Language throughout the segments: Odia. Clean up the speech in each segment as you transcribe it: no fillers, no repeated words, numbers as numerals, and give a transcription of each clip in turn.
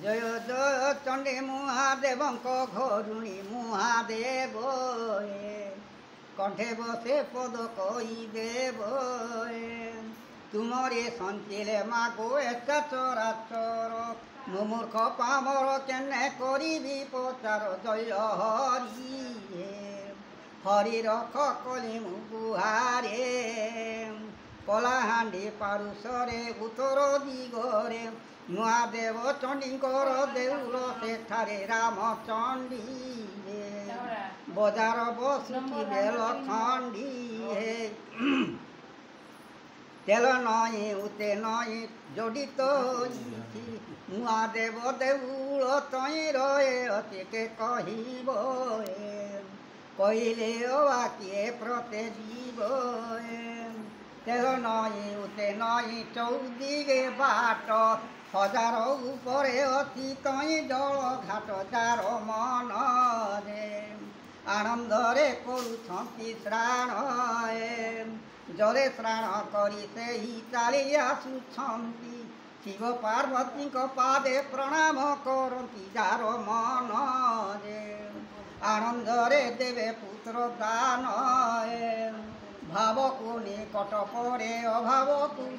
ଜୟ ଜୟ ଚଣ୍ଡୀ ମହାଦେବଙ୍କ ଘରୁଣୀ ମହାଦେବ କଣ୍ଠେ ବସେ ପଦ କହିଦେବ ତୁମରେ ସଞ୍ଚିଲେ ମାଗୋ ଏକା ଚରାଚର ମୋ ମୂର୍ଖ ପାମର କେନେ କରିବି ପଚାର ଜୟ ହରି ହରି ରଖ କଲି ମୁଁ ଗୁହାରେ କଳାହାଣ୍ଡି ପାରୁଷରେ ଉତ୍ତର ଦିଗରେ ମହାଦେବ ଚଣ୍ଡୀଙ୍କର ଦେଉଳ ସେଠାରେ ରାମଚଣ୍ଡୀ ବଜାର ବସୁଛି ବେଲ ଖଣ୍ଡି ତେଲ ନଈ ଉତେ ନଈ ଜଡ଼ିତ ମହାଦେବ ଦେଉଳ ତଇଁ ରହେ ଅତିକେ କହିବ କହିଲେ ଅବା କିଏ ପ୍ରତେ ଯିବ ତେଲ ନଈ ଉତେ ନଈ ଚୌଦିଗେ ବାଟ ହଜାର ଉପରେ ଅତି ତଇଁ ଜଳ ଘାଟ ଯାର ମନରେ ଆନନ୍ଦରେ କରୁଛନ୍ତି ଶ୍ରାଣ ଜଳେ ଶ୍ରାଣ କରି ସେହି ଚାଲି ଆସୁଛନ୍ତି ଶିବ ପାର୍ବତୀଙ୍କ ପାଦେ ପ୍ରଣାମ କରନ୍ତି ଯାର ମନରେ ଆନନ୍ଦରେ ଦେବେ ପୁତ୍ର ଦାନ ଭାବକୁ ନିକଟ ପରେ ଅଭାବକୁ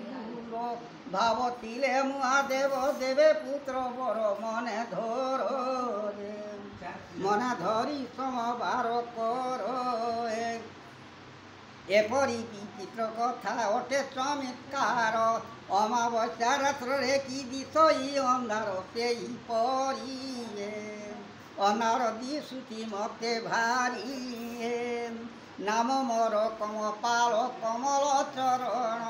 ଦୂର ଭାବଥିଲେ ମହାଦେବ ଦେବେ ପୁତ୍ର ବର ମନେ ଧର ମନେ ଧରି ସମବାର କର ଏପରି ବିଚିତ୍ର କଥା ଅଟେ ଚମତ୍କାର ଅମାବସ୍ୟା ରାତ୍ରରେ କି ଦିଶଇ ଅନ୍ଧାର ସେହିପରି ଅନ୍ଧାର ଦିଶୁଛି ମତେ ଭାରି ନାମ ମୋର କମପାଳ କମଳ ଚରଣ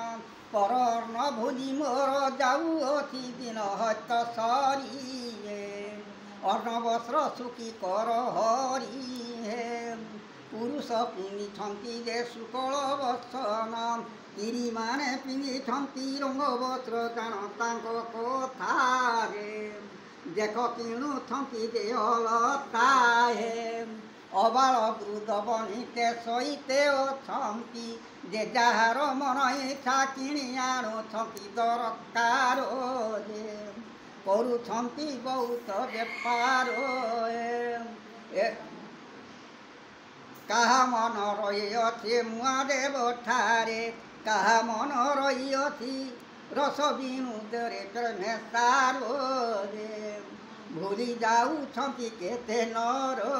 ପରର୍ଣ୍ଣ ଭୁଲି ମୋର ଯାଉଅଛି ଦିନ ହତ ସରି ଅର୍ଣ୍ଣବସ୍ତ୍ର ଶୁକି କର ହରି ପୁରୁଷ ପିନ୍ଧିଛନ୍ତି ଯେ ଶୁକ୍ଳ ବସନ ସ୍ତ୍ରୀମାନେ ପିନ୍ଧିଛନ୍ତି ରଙ୍ଗ ବସ୍ତ୍ର ଜାଣ ତାଙ୍କ କଥାରେ ଦେଖ କିଣୁଛନ୍ତି ଯେ ଅଲତାଏ ଅବାଳ ବୃଦ୍ଧ ବନିତେ ସହିତେ ଅଛନ୍ତି ଯେ ଯାହାର ମନ ଇଚ୍ଛା କିଣି ଆଣୁଛନ୍ତି ଦରକାର କରୁଛନ୍ତି ବହୁତ ବେପାର କାହା ମନ ରହିଅଛି ମହାଦେବ ଠାରେ କାହା ମନ ରହିଅଛି ରସ ବିନୁଦରେ ପ୍ରେମେ ସାର ଭୁଲି ଯାଉଛନ୍ତି କେତେ ନର